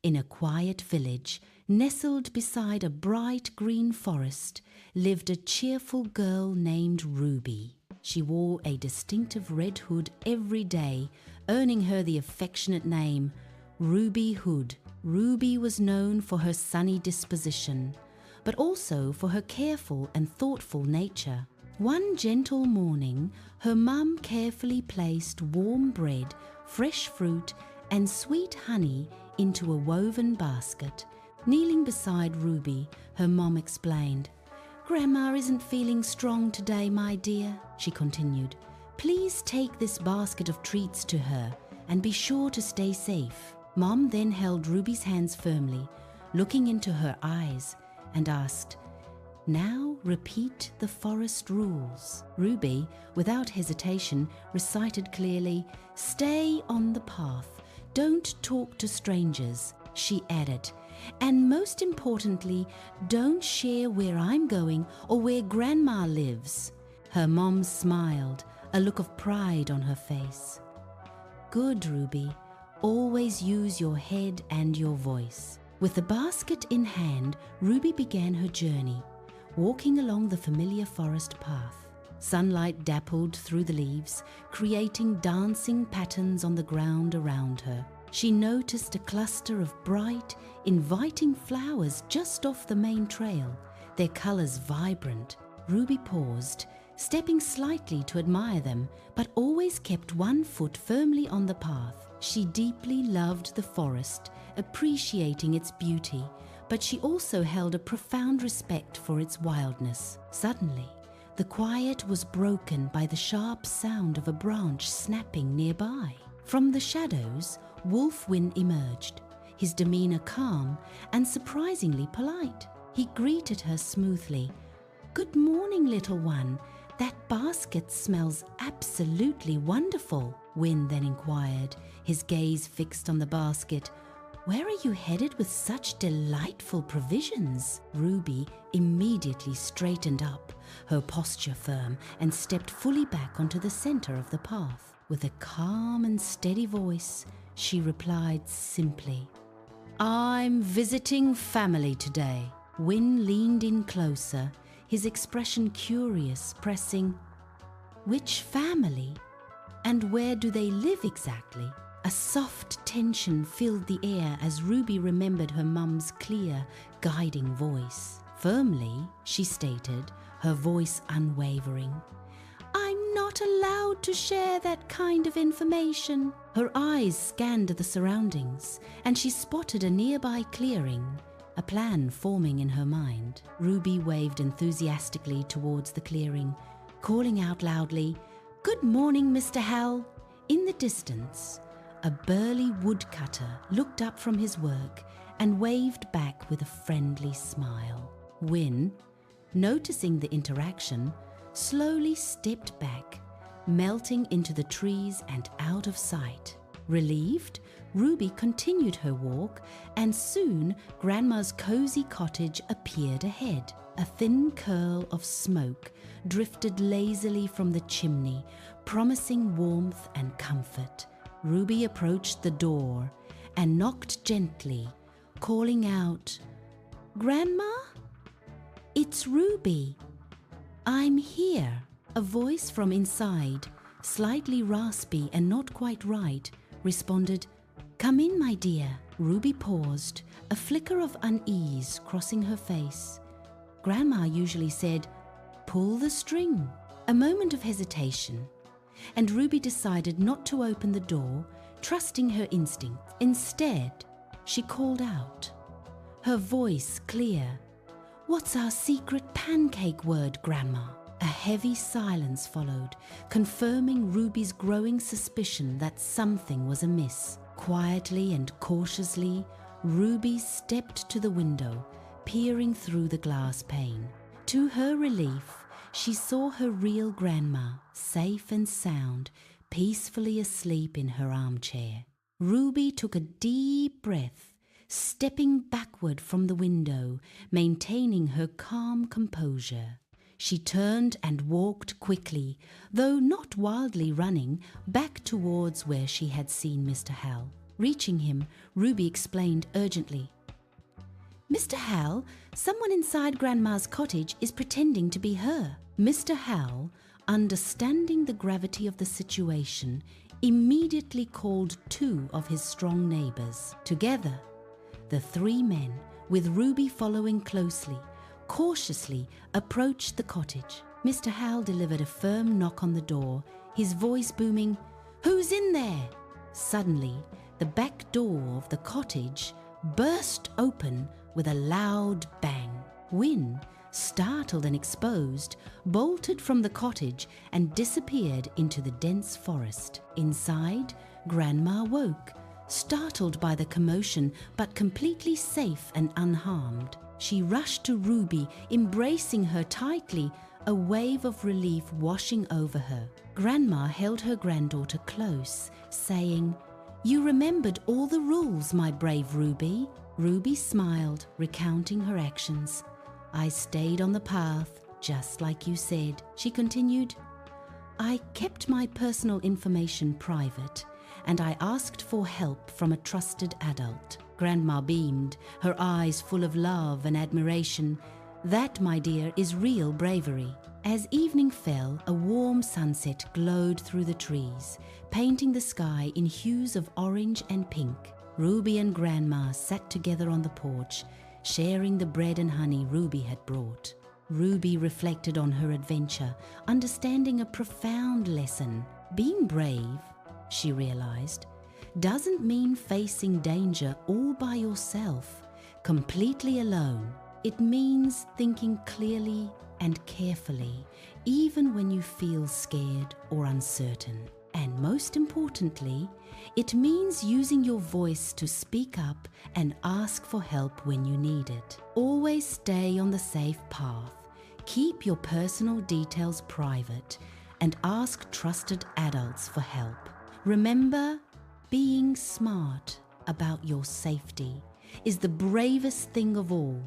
In a quiet village, nestled beside a bright green forest, lived a cheerful girl named Ruby. She wore a distinctive red hood every day, earning her the affectionate name Ruby Hood. Ruby was known for her sunny disposition, but also for her careful and thoughtful nature. One gentle morning, her mum carefully placed warm bread, fresh fruit, and sweet honey into a woven basket. Kneeling beside Ruby, her mom explained, "Grandma isn't feeling strong today, my dear," she continued. "Please take this basket of treats to her and be sure to stay safe." Mom then held Ruby's hands firmly, looking into her eyes, and asked, "Now repeat the forest rules." Ruby, without hesitation, recited clearly, "Stay on the path. Don't talk to strangers," she added. "And most importantly, don't share where I'm going or where Grandma lives." Her mom smiled, a look of pride on her face. "Good, Ruby. Always use your head and your voice." With the basket in hand, Ruby began her journey, walking along the familiar forest path. Sunlight dappled through the leaves, creating dancing patterns on the ground around her. She noticed a cluster of bright, inviting flowers just off the main trail, their colors vibrant. Ruby paused, stepping slightly to admire them, but always kept one foot firmly on the path. She deeply loved the forest, appreciating its beauty, but she also held a profound respect for its wildness. Suddenly, the quiet was broken by the sharp sound of a branch snapping nearby. From the shadows, Wolfwin emerged, his demeanor calm and surprisingly polite. He greeted her smoothly. "Good morning, little one. That basket smells absolutely wonderful," Win then inquired, his gaze fixed on the basket. "Where are you headed with such delightful provisions?" Ruby immediately straightened up, her posture firm, and stepped fully back onto the center of the path. With a calm and steady voice, she replied simply, "I'm visiting family today." Win leaned in closer, his expression curious, pressing, "Which family? And where do they live exactly?" A soft tension filled the air as Ruby remembered her mum's clear, guiding voice. Firmly, she stated, her voice unwavering, "I'm not allowed to share that kind of information." Her eyes scanned the surroundings, and she spotted a nearby clearing, a plan forming in her mind. Ruby waved enthusiastically towards the clearing, calling out loudly, "Good morning, Mr. Hal." In the distance, a burly woodcutter looked up from his work and waved back with a friendly smile. Win, noticing the interaction, slowly stepped back, melting into the trees and out of sight. Relieved, Ruby continued her walk, and soon Grandma's cozy cottage appeared ahead. A thin curl of smoke drifted lazily from the chimney, promising warmth and comfort. Ruby approached the door and knocked gently, calling out, "Grandma? It's Ruby. I'm here." A voice from inside, slightly raspy and not quite right, responded, "Come in, my dear." Ruby paused, a flicker of unease crossing her face. Grandma usually said, "Pull the string." A moment of hesitation, and Ruby decided not to open the door, trusting her instinct. Instead, she called out, her voice clear, "What's our secret pancake word, Grandma?" A heavy silence followed, confirming Ruby's growing suspicion that something was amiss. Quietly and cautiously, Ruby stepped to the window, peering through the glass pane. To her relief, she saw her real grandma, safe and sound, peacefully asleep in her armchair. Ruby took a deep breath, stepping backward from the window, maintaining her calm composure. She turned and walked quickly, though not wildly running, back towards where she had seen Mr. Hal. Reaching him, Ruby explained urgently. Mr. Hal, someone inside Grandma's cottage is pretending to be her. Mr. Hal, understanding the gravity of the situation, immediately called 2 of his strong neighbors. Together, the 3 men, with Ruby following closely, cautiously approached the cottage. Mr. Hal delivered a firm knock on the door, his voice booming, "Who's in there?" Suddenly, the back door of the cottage burst open with a loud bang. Wynne, startled and exposed, bolted from the cottage and disappeared into the dense forest. Inside, Grandma woke, startled by the commotion but completely safe and unharmed. She rushed to Ruby, embracing her tightly, a wave of relief washing over her. Grandma held her granddaughter close, saying, "You remembered all the rules, my brave Ruby." Ruby smiled, recounting her actions. "I stayed on the path, just like you said," she continued. "I kept my personal information private, and I asked for help from a trusted adult." Grandma beamed, her eyes full of love and admiration. "That, my dear, is real bravery." As evening fell, a warm sunset glowed through the trees, painting the sky in hues of orange and pink. Ruby and Grandma sat together on the porch, sharing the bread and honey Ruby had brought. Ruby reflected on her adventure, understanding a profound lesson. Being brave, she realized, doesn't mean facing danger all by yourself, completely alone. It means thinking clearly and carefully, even when you feel scared or uncertain. And most importantly, it means using your voice to speak up and ask for help when you need it. Always stay on the safe path. Keep your personal details private and ask trusted adults for help. Remember, being smart about your safety is the bravest thing of all.